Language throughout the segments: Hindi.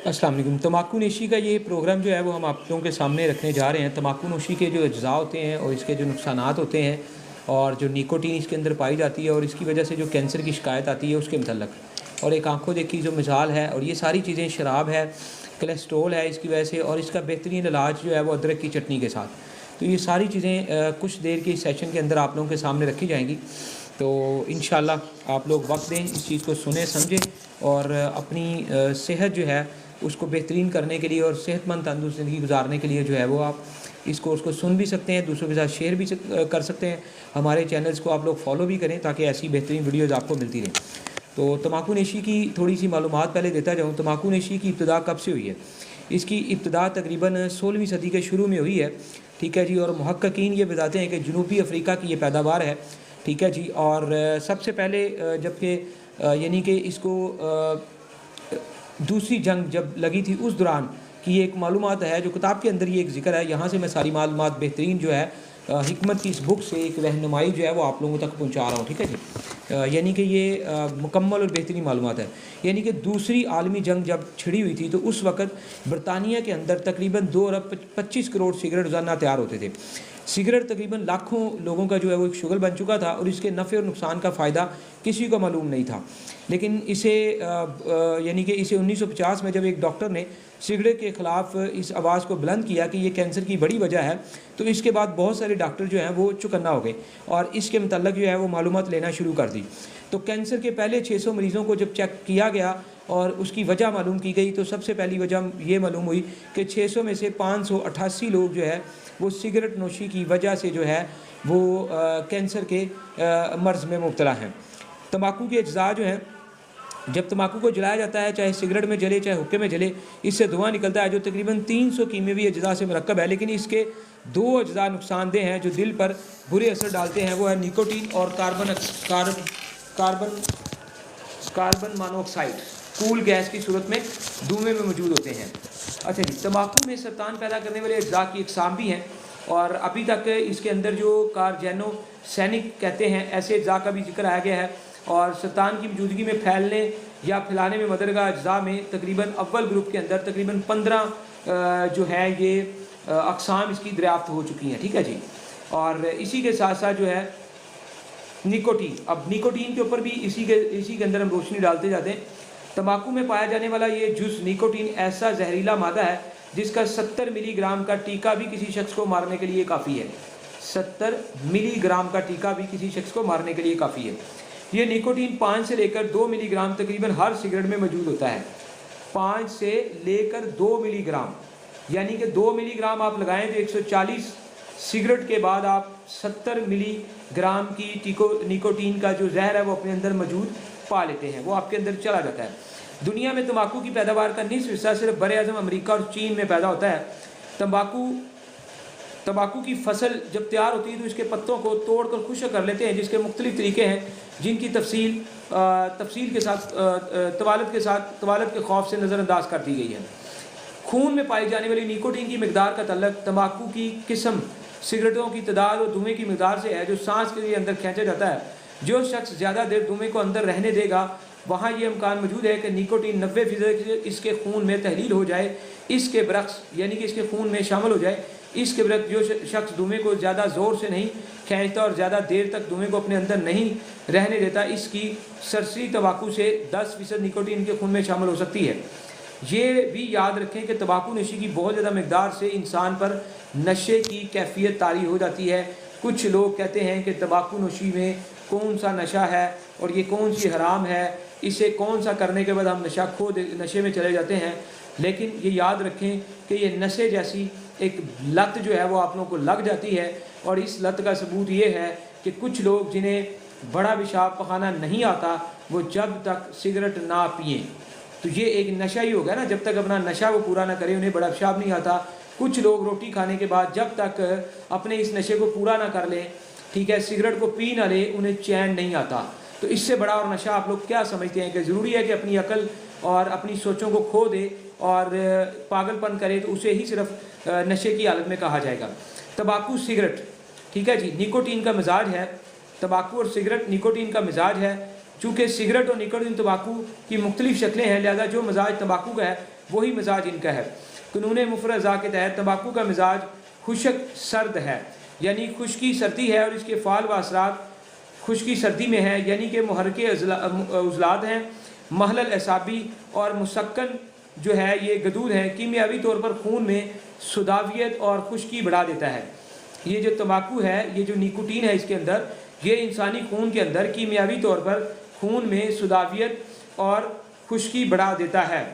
अस्सलाम वालेकुम। तम्बाकू नोशी का ये प्रोग्राम जो है वो हम आप लोगों के सामने रखने जा रहे हैं। तम्बाकू नोशी के जो अज्जा होते हैं और इसके जो नुकसानात होते हैं और जो निकोटीन इसके अंदर पाई जाती है और इसकी वजह से जो कैंसर की शिकायत आती है उसके मतलब, और एक आंखों देखी जो मिसाल है, और ये सारी चीज़ें, शराब है, कोलेस्ट्रोल है इसकी वजह से, और इसका बेहतरीन इलाज जो है वो अदरक की चटनी के साथ। तो ये सारी चीज़ें कुछ देर के सेशन के अंदर आप लोगों के सामने रखी जाएंगी। तो इंशाल्लाह आप लोग वक्त दें, इस चीज़ को सुने समझें और अपनी सेहत जो है उसको बेहतरीन करने के लिए और सेहतमंद तंदुरुस्त ज़िंदगी गुजारने के लिए जो है वो आप इस कोर्स को सुन भी सकते हैं, दूसरों के साथ शेयर भी कर सकते हैं। हमारे चैनल्स को आप लोग फॉलो भी करें ताकि ऐसी बेहतरीन वीडियोस आपको मिलती रहें। तो तम्बाकू नोशी की थोड़ी सी मालूमात पहले देता जाऊँ। तम्बाकू नोशी की इब्तिदा कब से हुई है? इसकी इब्तिदा तकरीबन 16वीं सदी के शुरू में हुई है, ठीक है जी। और मुहक्किकीन ये बताते हैं कि जनूबी अफ्रीका की ये पैदावार है, ठीक है जी। और सबसे पहले जबकि यानी कि इसको दूसरी जंग जब लगी थी उस दौरान की एक मालूमात है जो किताब के अंदर ये एक ज़िक्र है। यहाँ से मैं सारी मालूमात बेहतरीन जो है हिकमत की इस बुक से एक रहनुमाई जो है वो आप लोगों तक पहुँचा रहा हूँ, ठीक है जी। यानी कि ये मुकम्मल और बेहतरीन मालूमात है। यानी कि दूसरी आलमी जंग जब छिड़ी हुई थी तो उस वक़्त बरतानिया के अंदर तकरीबन 2 अरब 25 करोड़ सिगरेट रोज़ाना तैयार होते थे। सिगरेट तकरीबन लाखों लोगों का जो है वो एक शुगल बन चुका था और इसके नफ़े और नुकसान का फ़ायदा किसी को मालूम नहीं था। लेकिन इसे यानी कि इसे 1950 में जब एक डॉक्टर ने सिगरेट के ख़िलाफ़ इस आवाज़ को बुलंद किया कि ये कैंसर की बड़ी वजह है, तो इसके बाद बहुत सारे डॉक्टर जो हैं वो चौकन्ना हो गए और इसके मतलब जो है वो मालूमात लेना शुरू कर दी। तो कैंसर के पहले 600 मरीज़ों को जब चेक किया गया और उसकी वजह मालूम की गई तो सबसे पहली वजह ये मालूम हुई कि 600 में से 588 लोग जो है वो सिगरेट नोशी की वजह से जो है वो कैंसर के मर्ज़ में मुब्तला हैं। तम्बाकू के अज्जा जो हैं, जब तम्बाकू को जलाया जाता है, चाहे सिगरेट में जले चाहे हुक्के में जले, इससे धुआं निकलता है जो तकरीबन 300 कीमेवी अज्जा से मरकब है। लेकिन इसके 2 अज्जा नुकसानदेह हैं जो दिल पर बुरे असर डालते हैं, वो है निकोटीन और कार्बन मोनोऑक्साइड, कूल गैस की सूरत में धुएं में मौजूद होते हैं। अच्छा जी, तम्बाकू में सरतान पैदा करने वाले अज्जा की अक़साम भी हैं और अभी तक इसके अंदर जो कार्जेनोसैनिक कहते हैं ऐसे अज्जा का भी जिक्र आया गया है। और सरतान की मौजूदगी में फैलने या फैलाने में मददगार अज्जा में तकरीबन अव्वल ग्रुप के अंदर तकरीबन 15 जो है ये अक़साम इसकी दरियाफ़्त हो चुकी हैं, ठीक है जी। और इसी के साथ साथ जो है निकोटीन, अब निकोटीन के ऊपर भी इसी के अंदर हम रोशनी डालते जाते हैं। तम्बाकू में पाया जाने वाला ये जुज़ निकोटीन ऐसा जहरीला मादा है जिसका 70 मिलीग्राम का टीका भी किसी शख्स को मारने के लिए काफ़ी है। 70 मिलीग्राम का टीका भी किसी शख्स को मारने के लिए काफ़ी है। ये निकोटीन 5 से लेकर 2 मिलीग्राम तकरीबन हर सिगरेट में मौजूद होता है। 5 से लेकर 2 मिलीग्राम, यानी कि 2 मिलीग्राम आप लगाएं तो 140 सिगरेट के बाद आप 70 मिलीग्राम की निकोटीन का जो जहर है वो अपने अंदर मौजूद पा लेते हैं, वो आपके अंदर चला जाता है। दुनिया में तम्बाकू की पैदावार का निस्फ हिस्सा सिर्फ बर-ए-आज़म अमेरिका और चीन में पैदा होता है। तम्बाकू की फसल जब तैयार होती है तो इसके पत्तों को तोड़ कर खुश्क कर लेते हैं, जिसके मुख्तलिफ तरीके हैं जिनकी तफसील के साथ तवालद के खौफ से नज़रअंदाज कर दी गई है। खून में पाई जाने वाली निकोटीन की मकदार का तल्लुक़ तम्बाकू की किस्म, सिगरेटों की तादाद और धुएँ की मकदार से है जो सांस के लिए अंदर खींचा जाता है। जो शख्स ज़्यादा देर धुएँ को अंदर रहने देगा वहाँ ये इम्कान मौजूद है कि निकोटीन 90% इसके खून में तहलील हो जाए। इसके बरक्स, यानी कि इसके खून में शामिल हो जाए। इसके बरक्स जो शख्स धुएँ को ज़्यादा ज़ोर से नहीं खींचता और ज़्यादा देर तक धुएँ को अपने अंदर नहीं रहने देता, इसकी सरसरी तम्बाकू से 10% निकोटीन के खून में शामिल हो सकती है। ये भी याद रखें कि तम्बाकू नशी की बहुत ज़्यादा मकदार से इंसान पर नशे की कैफियत तारी हो जाती है। कुछ लोग कहते हैं कि तम्बाकू नोशी में कौन सा नशा है और ये कौन सी हराम है, इसे कौन सा करने के बाद हम नशे में चले जाते हैं। लेकिन ये याद रखें कि ये नशे जैसी एक लत जो है वो आप लोगों को लग जाती है और इस लत का सबूत ये है कि कुछ लोग जिन्हें बड़ा पेशाब पखाना नहीं आता वो जब तक सिगरेट ना पिए, तो ये एक नशा ही होगा ना, जब तक अपना नशा वो पूरा ना करें उन्हें बड़ा पेशाब नहीं आता। कुछ लोग रोटी खाने के बाद जब तक अपने इस नशे को पूरा ना कर लें, ठीक है, सिगरेट को पी ना ले, उन्हें चैन नहीं आता। तो इससे बड़ा और नशा आप लोग क्या समझते हैं कि ज़रूरी है कि अपनी अकल और अपनी सोचों को खो दे और पागलपन करे तो उसे ही सिर्फ नशे की हालत में कहा जाएगा। तम्बाकू सिगरेट, ठीक है जी, निकोटीन का मिजाज है। तम्बाकू और सिगरेट निकोटीन का मिजाज है। चूँकि सिगरेट और निकोटीन तम्बाकू की मुख्तलिफ शक्लें हैं, लिहाजा जो मजाज तम्बाकू का है वही मिजाज इनका है। कानून मुफरज़ा के तहत तंबाकू का मिजाज खुशक सर्द है, यानी खुश्की सर्दी है, और इसके फ़ाल व असरात खुश्की सर्दी में है, यानी कि मुहर्रिके उज़लात हैं, महलल एसाबी और मुसक्कन जो है ये गदूद हैं, कीमियावी तौर पर खून में सुदावियत और खुश्की बढ़ा देता है। ये जो तंबाकू है, ये जो निकोटीन है इसके अंदर, ये इंसानी खून के अंदर कीमियावी तौर पर खून में सुदावियत और खुश्की बढ़ा देता है।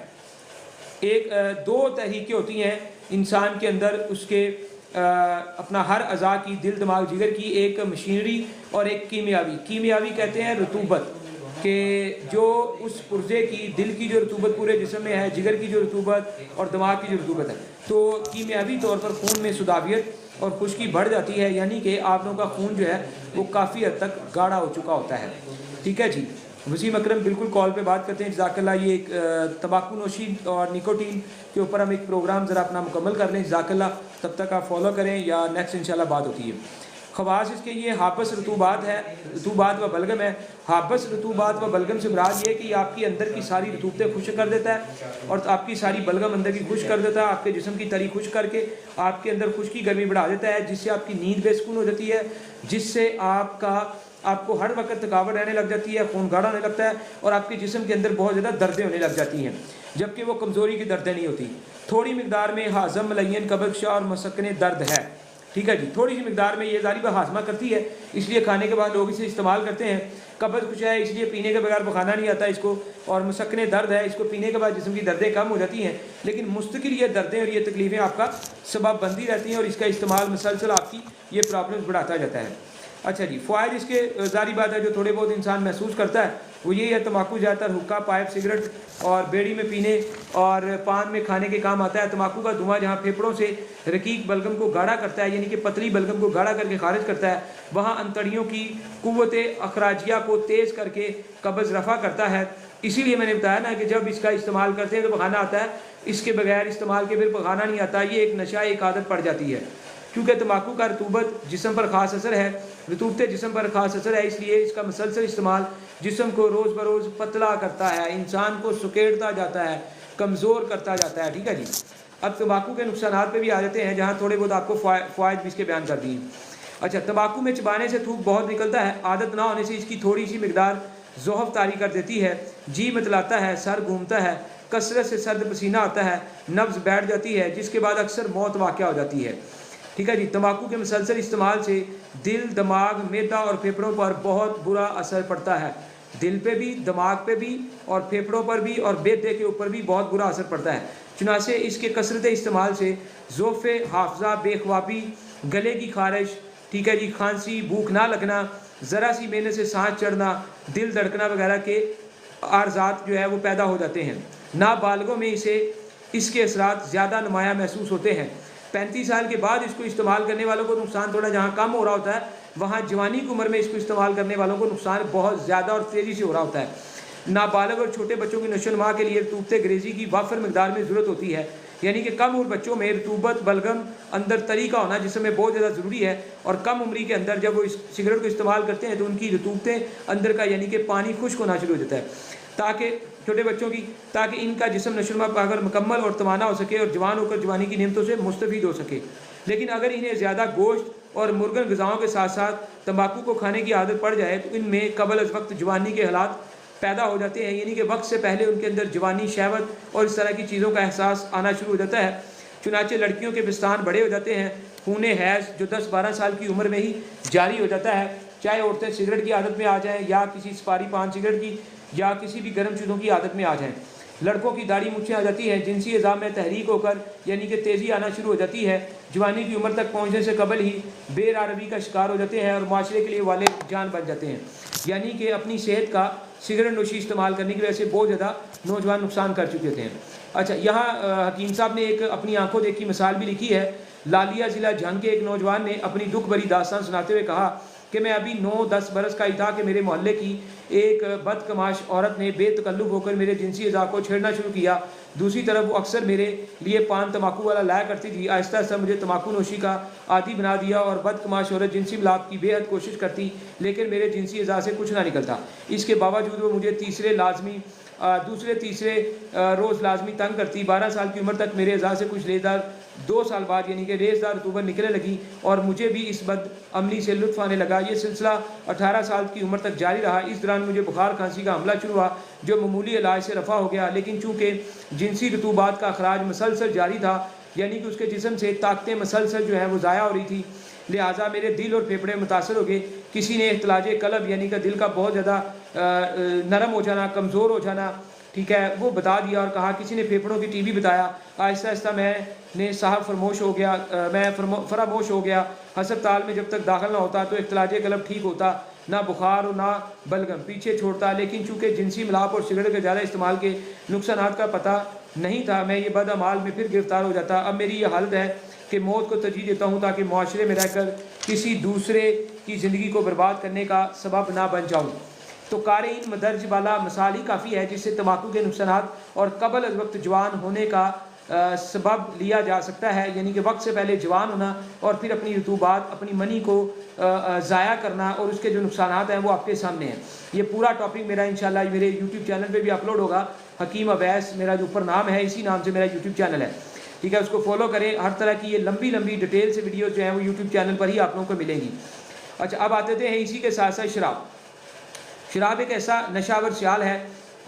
दो तहरीकें होती हैं इंसान के अंदर, उसके अपना हर अज़ा की, दिल दिमाग जिगर की, एक मशीनरी और एक कीमियावी कहते हैं रतूबत, कि जो उस पुर्जे की, दिल की जो रतूबत पूरे जिस्म में है, जिगर की जो रतूबत और दिमाग की जो रतूबत है, तो कीमियावी तौर पर खून में सुदावियत और खुश्की बढ़ जाती है, यानी कि आप लोगों का खून जो है वो काफ़ी हद तक गाढ़ा हो चुका होता है। ठीक है जी, वसीम अकरम बिल्कुल कॉल पे बात करते हैं। जज़ाकल्लाह। ये एक तंबाकू नोशी और निकोटीन के ऊपर हम एक प्रोग्राम ज़रा अपना मुकम्मल कर लें। जज़ाकल्लाह। तब तक आप फॉलो करें या नेक्स्ट इंशाल्लाह बात होती है। खवास इसके ये हाबस रतूबात है, रतूबात व बलगम है। हाबस रतूबात व बलगम से मुराद ये कि आपकी अंदर की सारी रतूबतें खुश कर देता है और आपकी सारी बलगम अंदर की खुश कर देता है, आपके जिस्म की तरी खुश करके आपके अंदर खुश्की गर्मी बढ़ा देता है, जिससे आपकी नींद बेसुकून हो जाती है, जिससे आपको हर वक्त थकावट रहने लग जाती है, खून गाढ़ा होने लगता है और आपके जिस्म के अंदर बहुत ज़्यादा दर्दें होने लग जाती हैं, जबकि वो कमज़ोरी की दर्दें नहीं होती। थोड़ी मिकदार में हाज़म, मलयन, कबज़ और मसकने दर्द है। ठीक है जी, थोड़ी सी मिकदार में ये ज़ालिबा हाजमा करती है, इसलिए खाने के बाद लोग इसे इस्तेमाल करते हैं। कब्ज़ कुछ है, इसलिए पीने के बगैर पखाना नहीं आता इसको, और मुसक्कने दर्द है, इसको पीने के बाद जिस्म की दर्दें कम हो जाती हैं, लेकिन मुस्तकिल ये दर्दें और ये तकलीफ़ें आपका सबब बनती रहती हैं और इसका इस्तेमाल मुसलसल आपकी ये प्रॉब्लम्स बढ़ाता जाता है। अच्छा जी, फ़ायदे इसके ज़ाहिर बात है जो थोड़े बहुत इंसान महसूस करता है वो यही है, तम्बाकू ज़्यादातर हुक्का, पाइप, सिगरेट और बेड़ी में पीने और पान में खाने के काम आता है। तम्बाकू का धुआं जहाँ फेफड़ों से रकीक बलगम को गाढ़ा करता है, यानी कि पतली बलगम को गाढ़ा करके खारिज करता है, वहाँ अंतड़ियों की कुव्वत अखराजिया को तेज़ करके कब्ज़ रफ़ा करता है। इसीलिए मैंने बताया ना कि जब इसका इस्तेमाल करते हैं तो पखाना आता है, इसके बगैर इस्तेमाल के फिर पखाना नहीं आता। ये एक नशा, एक आदत पड़ जाती है, क्योंकि तम्बाकू का रतूबत जिस्म पर ख़ास असर है, रतूबत जिस्म पर ख़ास असर है, इसलिए इसका मुसलसल इस्तेमाल जिस्म को रोज़ बरोज़ पतला करता है, इंसान को सुकेड़ता जाता है, कमज़ोर करता जाता है। ठीक है जी। अब तम्बाकू के नुकसानात पे भी आ जाते हैं, जहाँ थोड़े बहुत आपको फ़ायदे भी इसके बयान कर दिए। अच्छा, तम्बाकू में चबाने से थूक बहुत निकलता है, आदत ना होने से इसकी थोड़ी सी मिकदार ज़ोहफ़ तारी कर देती है, जी मतलाता है, सर घूमता है, कसरत से सर्द पसीना आता है, नब्ज़ बैठ जाती है, जिसके बाद अक्सर मौत वाक़या हो जाती है। ठीक है जी। तम्बाकू के मुसलसल इस्तेमाल से दिल, दिमाग, मैदा और फेफड़ों पर बहुत बुरा असर पड़ता है। दिल पे भी, दिमाग पे भी और फेफड़ों पर भी और मैदे के ऊपर भी बहुत बुरा असर पड़ता है। चुनाचे इसके कसरत इस्तेमाल से ज़ोफ़े, हाफ़ज़ा, बेख्वाबी, गले की खारिश, ठीक है जी, खांसी, भूख ना लगना, ज़रा सी मेहनत से सांस चढ़ना, दिल धड़कना वगैरह के आर्ज़ात जो है वो पैदा हो जाते हैं। नाबालिगों में इसके असरात ज़्यादा नुमाया महसूस होते हैं। 35 साल के बाद इसको इस्तेमाल करने वालों को नुकसान थोड़ा जहाँ कम हो रहा होता है, वहाँ जवानी की उम्र में इसको इस्तेमाल करने वालों को नुकसान बहुत ज़्यादा और तेज़ी से हो रहा होता है। नाबालिग और छोटे बच्चों की नशोनुमा के लिए रतूबत ग्रेज़ी की वाफर मिकदार में ज़रूरत होती है, यानी कि कम उम्र बच्चों में रतूबत बलगम अंदर तरी का होना जिसमें बहुत ज़्यादा ज़रूरी है, और कम उम्री के अंदर जब वो इस सिगरेट को इस्तेमाल करते हैं तो उनकी रतूबतें अंदर का यानी कि पानी खुश्क होना शुरू हो जाता है, ताकि छोटे बच्चों की, ताकि इनका जिस्म नशोनुमा पाकर मुकम्मल और तवाना हो सके और जवान होकर जवानी की नेमतों से मुस्तफ़ीद हो सके। लेकिन अगर इन्हें ज़्यादा गोश्त और मुर्गन ग़िज़ाओं के साथ साथ तंबाकू को खाने की आदत पड़ जाए तो इनमें कबल अज़ वक्त जवानी के हालात पैदा हो जाते हैं, यानी कि वक्त से पहले उनके अंदर जवानी, शहवत और इस तरह की चीज़ों का एहसास आना शुरू हो जाता है। चुनाचे लड़कियों के पिस्तान बड़े हो जाते हैं, खूने हैज़ जो 10-12 साल की उम्र में ही जारी हो जाता है, चाहे औरतें सिगरेट की आदत में आ जाएँ या किसी सुपारी, पान, सिगरेट की या किसी भी गर्म चीज़ों की आदत में आ जाएँ। लड़कों की दाढ़ी मूँछें आ जाती हैं, जिनसी एज़ा में तहरीक होकर यानी कि तेज़ी आना शुरू हो जाती है, जवानी की उम्र तक पहुँचने से कबल ही बेरारवी का शिकार हो जाते हैं और माशरे के लिए वाले जान बन जाते हैं, यानी कि अपनी सेहत का सिगरेट नोशी इस्तेमाल करने की वजह से बहुत ज़्यादा नौजवान नुकसान कर चुके थे। अच्छा, यहाँ हकीम साहब ने एक अपनी आंखों देखी मिसाल भी लिखी है। लालिया ज़िला झंग के एक नौजवान ने अपनी दुख भरी दास्तान सुनाते हुए कहा कि मैं अभी 9-10 बरस का ही था कि मेरे मोहल्ले की एक बदकमाश औरत ने बेतकल्लुफ़ होकर मेरे जिनसी अज़ा को छेड़ना शुरू किया। दूसरी तरफ वो अक्सर मेरे लिए पान तम्बाकू वाला लाया करती थी। आहिस्ता आहिस्ता मुझे तम्बाकू नोशी का आदी बना दिया और बदकमाश औरत जिनसी मिलाप की बेहद कोशिश करती, लेकिन मेरे जिनसी अज़ा से कुछ ना निकलता। इसके बावजूद वो मुझे तीसरे लाजमी दूसरे तीसरे रोज़ लाजमी तंग करती। 12 साल की उम्र तक मेरे अज़ा से कुछ रेज़दार 2 साल बाद यानी कि रेज़दार रतूबत निकलने लगी और मुझे भी इस बद अमली से लुत्फ़ आने लगा। ये सिलसिला 18 साल की उम्र तक जारी रहा। इस दौरान मुझे बुखार खांसी का हमला शुरू हुआ जो मामूली इलाज से रफ़ा हो गया, लेकिन चूँकि जिनसी रतूबात का अखराज मसलसल जारी था, यानी कि उसके जिस्म से ताकतें मसलसल जो है वो ज़ाया हो रही थी, लिहाजा मेरे दिल और फेफड़े मुतासर हो गए। किसी ने इख्तिलाज कलब यानी कि दिल का बहुत ज़्यादा नरम हो जाना, कमज़ोर हो जाना, ठीक है, वो बता दिया और कहा। किसी ने फेफड़ों की टीबी बताया। आहिस्ता आहिस्ता मैंने साहब फरामोश हो गया, मैं फरामोश हो गया। हस्पताल में जब तक दाखिल ना होता तो इख्तिलाज कलब ठीक होता, ना बुखार और ना बलगम पीछे छोड़ता, लेकिन चूँकि जिनसी मिलाप और सिगरेट के ज़्यादा इस्तेमाल के नुकसानात का पता नहीं था, मैं ये बदअमाल में फिर गिरफ्तार हो जाता। अब मेरी ये हालत है कि मौत को तरजीह देता हूँ ताकि माशरे में रहकर किसी दूसरे की ज़िंदगी को बर्बाद करने का सबब ना बन जाऊँ। तो क़ारीन मदर्ज वाला मिसाल ही काफ़ी है जिससे तम्बाकू के नुकसानात और कबल अज़ वक्त जवान होने का सबब लिया जा सकता है, यानी कि वक्त से पहले जवान होना और फिर अपनी रतूबात, अपनी मनी को ज़ाया करना और उसके जो नुकसानात हैं वो आपके सामने हैं। ये पूरा टॉपिक मेरा इंशाल्लाह मेरे यूट्यूब चैनल पे भी अपलोड होगा। हकीम अवैस मेरा जो ऊपर नाम है, इसी नाम से मेरा यूट्यूब चैनल है, ठीक है, उसको फॉलो करें। हर तरह की ये लंबी लंबी डिटेल से वीडियो जो हैं वो यूट्यूब चैनल पर ही आप लोगों को मिलेंगी। अच्छा, अब आते हैं इसी के साथ साथ शराब। शराब एक ऐसा नशावर सियाल है,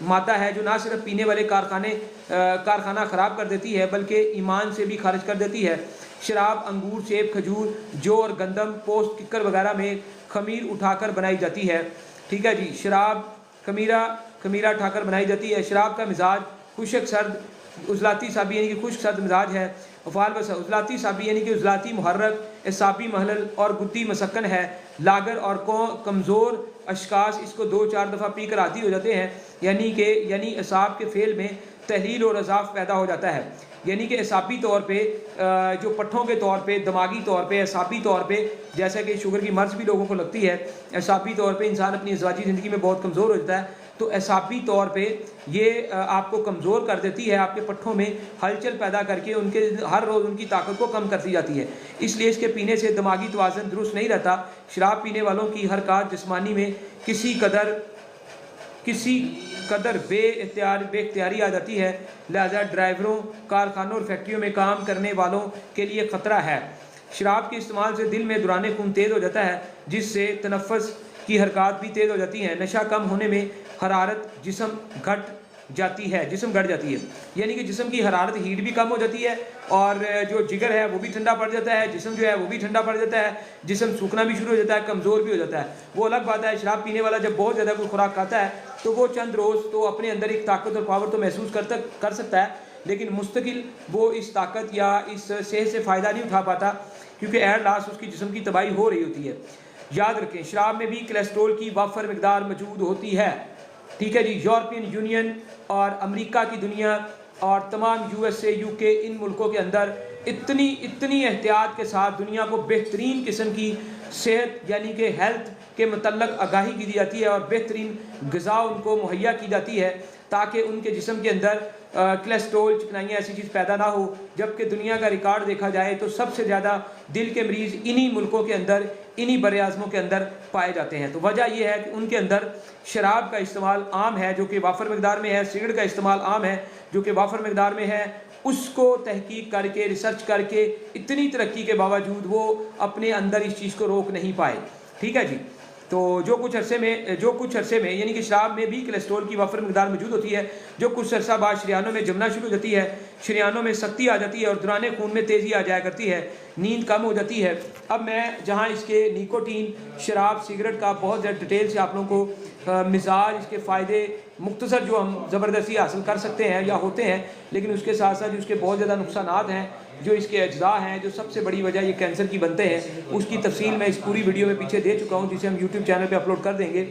मादा है, जो ना सिर्फ पीने वाले कारखाना ख़राब कर देती है बल्कि ईमान से भी खारिज कर देती है। शराब अंगूर, सेब, खजूर, जौ और गंदम, पोस्त, किक्कर वगैरह में खमीर उठाकर बनाई जाती है, ठीक है जी। शराब खमीरा उठाकर बनाई जाती है। शराब का मिजाज खुशक सर्द उजलाती साबी यानी कि खुश्क सर्द मिजाज है। अफ़ाल बस उजलाती साबी यानी कि उजलाती मुहर्रक, एसाबी महलल और गुद्दी मसक्कन है। लागर और कमज़ोर अशकास इसको 2-4 दफ़ा पी कर आदी हो जाते हैं, यानी एसाब के फेल में तहलील और अज़ाफ़ पैदा हो जाता है। यानी कि एसाबी तौर पे जो पट्ठों के तौर पे, दिमागी तौर पे, एसाबी तौर पे, जैसा कि शुगर की मर्ज़ भी लोगों को लगती है, एसाबी तौर पे इंसान अपनी अज़वाजी ज़िंदगी में बहुत कमज़ोर हो जाता है। तो एसाबी तौर पे ये आपको कमज़ोर कर देती है, आपके पट्ठों में हलचल पैदा करके उनके हर रोज़ उनकी ताकत को कम करती जाती है। इसलिए इसके पीने से दिमागी तवाज़ुन दुरुस्त नहीं रहता। शराब पीने वालों की हरकत जिस्मानी में किसी कदर बेख्तियारी आ जाती है, लिहाजा ड्राइवरों, कारखानों और फैक्ट्रियों में काम करने वालों के लिए ख़तरा है। शराब के इस्तेमाल से दिल में दौरान खून तेज़ हो जाता है, जिससे तनफ़्फ़ुस की हरकत भी तेज़ हो जाती है। नशा कम होने में हरारत जिस्म घट जाती है, यानी कि जिस्म की हरारत, हीट भी कम हो जाती है और जो जिगर है वो भी ठंडा पड़ जाता है, जिस्म जो है वो भी ठंडा पड़ जाता है, जिस्म सूखना भी शुरू हो जाता है, कमज़ोर भी हो जाता है। वो अलग बात है, शराब पीने वाला जब बहुत ज़्यादा कोई खुराक खाता है तो वो चंद रोज़ तो अपने अंदर एक ताकत और पावर तो महसूस कर सकता है, लेकिन मुस्तकिल वो इस ताकत या इस सेहत से फ़ायदा नहीं उठा पाता, क्योंकि एयर लॉस उसकी जिस्म की तबाही हो रही होती है। याद रखें, शराब में भी कोलेस्ट्रॉल की वाफर मकदार मौजूद होती है, ठीक है जी। यूरोपियन यूनियन और अमेरिका की दुनिया और तमाम USA, UK, इन मुल्कों के अंदर इतनी एहतियात के साथ दुनिया को बेहतरीन किस्म की सेहत यानी कि हेल्थ के मतलब आगाही की दी जाती है और बेहतरीन ग़िज़ा उनको मुहैया की जाती है ताकि उनके जिस्म के अंदर कोलेस्ट्रॉल, चिकनाइयाँ ऐसी चीज़ पैदा ना हो। जबकि दुनिया का रिकॉर्ड देखा जाए तो सबसे ज़्यादा दिल के मरीज़ इन्हीं मुल्कों के अंदर, इन्हीं बर-ए-आज़मों के अंदर पाए जाते हैं। तो वजह यह है कि उनके अंदर शराब का इस्तेमाल आम है जो कि वाफर मकदार में है, सिगरेट का इस्तेमाल आम है जो कि वाफर मकदार में है। उसको तहकीक करके, रिसर्च करके, इतनी तरक्की के बावजूद वो अपने अंदर इस चीज़ को रोक नहीं पाए, ठीक है जी। तो जो कुछ अरसे में यानी कि शराब में भी कोलेस्ट्रॉल की वाफर मकदार मौजूद होती है, जो कुछ अरसा बाद शरियानों में जमना शुरू हो जाती है, शरियानों में सख्ती आ जाती है और दौरान खून में तेज़ी आ जाया करती है, नींद कम हो जाती है। अब मैं जहाँ इसके निकोटीन, शराब, सिगरेट का बहुत ज़्यादा डिटेल से आप लोगों को मिजाज, इसके फ़ायदे मुख्तसर जो हम ज़बरदस्ती हासिल कर सकते हैं या होते हैं, लेकिन उसके साथ साथ उसके बहुत ज़्यादा नुकसानात हैं, जो इसके अज्जा हैं, जो सबसे बड़ी वजह ये कैंसर की बनते हैं, उसकी तफसील मैं इस पूरी वीडियो में पीछे दे चुका हूँ, जिसे हम यूट्यूब चैनल पे अपलोड कर देंगे,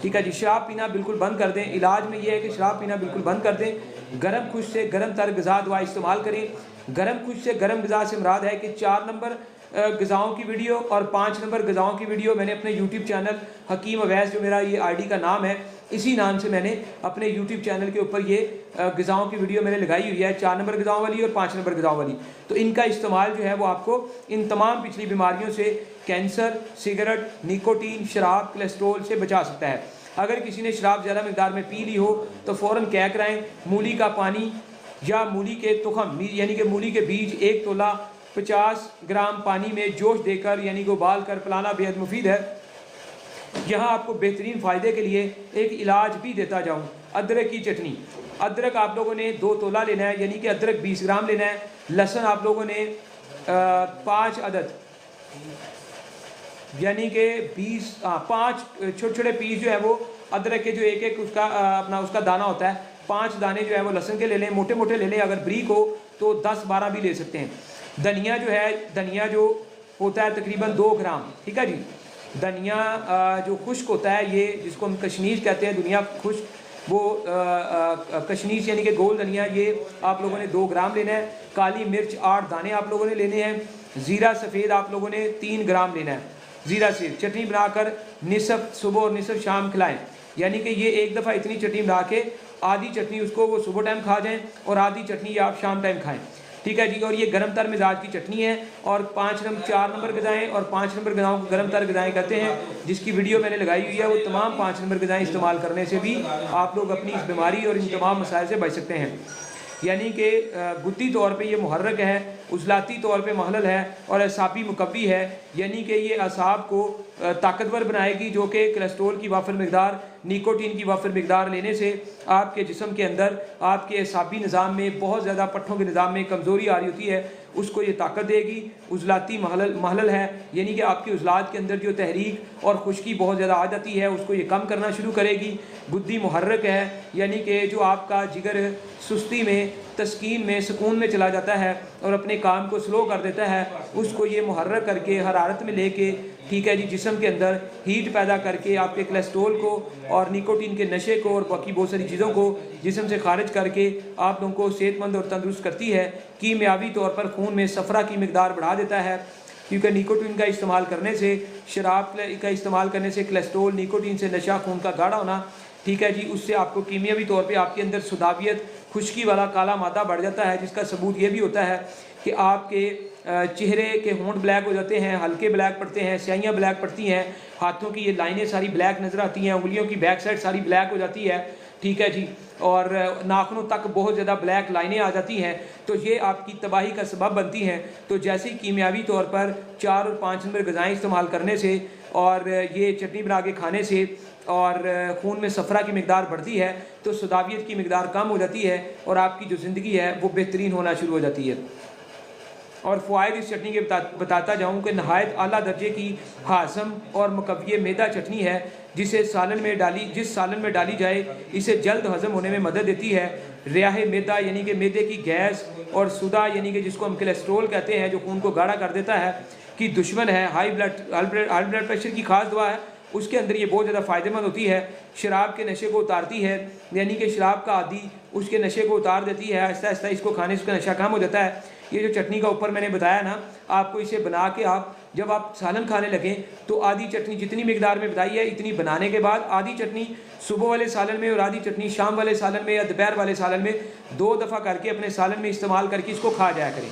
ठीक है जी। शराब पीना बिल्कुल बंद कर दें। इलाज में ये है कि शराब पीना बिल्कुल बंद कर दें। गर्म खुश से गर्म तर ग़िज़ा दवा इस्तेमाल करें। गर्म खुश से गर्म ग़िज़ा से मुराद है कि 4 नंबर ग़िज़ाओं की वीडियो और 5 नंबर ग़िज़ाओं की वीडियो मैंने अपने यूट्यूब चैनल हकीम अवैस, जो मेरा ये ID का नाम है, इसी नाम से मैंने अपने यूट्यूब चैनल के ऊपर ये ग़िज़ाओं की वीडियो मैंने लगाई हुई है, 4 नंबर ग़िज़ाओं वाली और 5 नंबर ग़िज़ाओं वाली। तो इनका इस्तेमाल जो है वो आपको इन तमाम पिछली बीमारियों से, कैंसर, सिगरेट, निकोटीन, शराब, कोलेस्ट्रॉल से बचा सकता है। अगर किसी ने शराब ज़्यादा मकदार में पी ली हो तो फ़ौरन क्या कराएँ, मूली का पानी या मूली के तुखम यानी कि मूली के बीज 1 तोला 50 ग्राम पानी में जोश देकर यानी कि उबाल कर पिलाना बेहद मुफीद है। यहाँ आपको बेहतरीन फ़ायदे के लिए एक इलाज भी देता जाऊँ, अदरक की चटनी। अदरक आप लोगों ने 2 तोला लेना है, यानी कि अदरक 20 ग्राम लेना है। लहसुन आप लोगों ने 5 अदद यानी कि 5 छोटे छोटे पीस जो है वो अदरक के जो एक एक उसका दाना होता है, 5 दाने जो है वो लहसुन के ले लें, मोटे मोटे ले लें। अगर ब्रीक हो तो 10-12 भी ले सकते हैं। धनिया जो है, धनिया जो होता है तकरीबन 2 ग्राम, ठीक है जी। धनिया जो खुश्क होता है, ये जिसको हम कशनीज कहते हैं, दुनिया खुश्क, वो कशनीज यानी कि गोल धनिया, ये आप लोगों ने 2 ग्राम लेना है। काली मिर्च 8 दाने आप लोगों ने लेने हैं। ज़ीरा सफ़ेद आप लोगों ने 3 ग्राम लेना है। ज़ीरा से चटनी बनाकर निसफ सुबह और निसफ शाम खिलाएं, यानी कि ये एक दफ़ा इतनी चटनी बना के आधी चटनी उसको वो सुबह टाइम खा जाएं और आधी चटनी आप शाम टाइम खाएं, ठीक है जी। और ये गर्म तर मिजाज की चटनी है। और 4 नंबर गज़ाएँ और 5 नंबर गज़ाओं को गर्म तर गज़ाएँ कहते हैं, जिसकी वीडियो मैंने लगाई हुई है। वो तमाम 5 नंबर गज़ाएँ इस्तेमाल करने से भी आप लोग अपनी इस बीमारी और इन तमाम मसाइल से बच सकते हैं। यानी कि गुद्दी तौर पे ये मुहर्रक है, उजलाती तौर पे महलल है और असाबी मुकव्वी है, यानी कि ये असाब को ताकतवर बनाएगी, जो कि कोलेस्ट्रॉल की वाफिर मकदार, निकोटीन की वाफिर मकदार लेने से आपके जिस्म के अंदर आपके असाबी निज़ाम में बहुत ज़्यादा पट्ठों के निज़ाम में कमज़ोरी आ रही होती है, उसको ये ताकत देगी। उजलाती महलल है, यानी कि आपके उजलात के अंदर जो तहरीक और खुश्की बहुत ज़्यादा आ जाती है, उसको ये कम करना शुरू करेगी। गुद्दी मुहर्रक है, यानी कि जो आपका जिगर सुस्ती में, तस्कीन में, सुकून में चला जाता है और अपने काम को स्लो कर देता है, उसको ये मुहर्रक करके हरारत में लेके, ठीक है जी, जिस्म के अंदर हीट पैदा करके आपके कोलेस्ट्रॉल को और निकोटीन के नशे को और बाकी बहुत सारी चीज़ों को जिस्म से खारिज करके आप लोगों को सेहतमंद और तंदुरुस्त करती है। कीमियावी तौर पर खून में सफ़रा की मकदार बढ़ा देता है, क्योंकि निकोटीन का इस्तेमाल करने से, शराब का इस्तेमाल करने से कोलेस्ट्रॉल, निकोटीन से नशा, खून का गाढ़ा होना, ठीक है जी, उससे आपको कीमियावी तौर पे आपके अंदर सुदावियत, खुश्की वाला काला मादा बढ़ जाता है, जिसका सबूत ये भी होता है कि आपके चेहरे के होंठ ब्लैक हो जाते हैं, हल्के ब्लैक पड़ते हैं, स्याहियाँ ब्लैक पड़ती हैं, हाथों की ये लाइनें सारी ब्लैक नज़र आती हैं, उंगलियों की बैक साइड सारी ब्लैक हो जाती है, ठीक है जी, और नाखूनों तक बहुत ज़्यादा ब्लैक लाइनें आ जाती हैं। तो ये आपकी तबाही का सबब बनती हैं। तो जैसे ही कीमियावी तौर पर 4 और 5 नंबर ग़िज़ाएँ इस्तेमाल करने से और ये चटनी बना के खाने से और खून में सफ़रा की मकदार बढ़ती है, तो सुदावियत की मकदार कम हो जाती है और आपकी जो ज़िंदगी है वो बेहतरीन होना शुरू हो जाती है। और फ़वाइद इस चटनी के बताता जाऊँ कि नहायत आला दर्जे की हाज़म और मुकव्वी मैदा चटनी है, जिस सालन में डाली जाए इसे जल्द हज़म होने में मदद देती है। रियाह मैदा यानी कि मैदे की गैस और सुदा यानी कि जिसको हम कोलेस्ट्रॉल कहते हैं, जो खून को गाढ़ा कर देता है, कि दुश्मन है। हाई ब्लड प्रेशर की खास दवा है, उसके अंदर ये बहुत ज़्यादा फ़ायदेमंद होती है। शराब के नशे को उतारती है, यानी कि शराब का आदी उसके नशे को उतार देती है। आहिस्ता आहिस्ता इसको खाने से उसका नशा कम हो जाता है। ये जो चटनी का ऊपर मैंने बताया ना, आपको इसे बना के आप जब आप सालन खाने लगें तो आधी चटनी जितनी मकदार में बताई है इतनी बनाने के बाद आधी चटनी सुबह वाले सालन में और आधी चटनी शाम वाले सालन में या दोपहर वाले सालन में 2 दफ़ा करके अपने सालन में इस्तेमाल करके इसको खा जाया करें।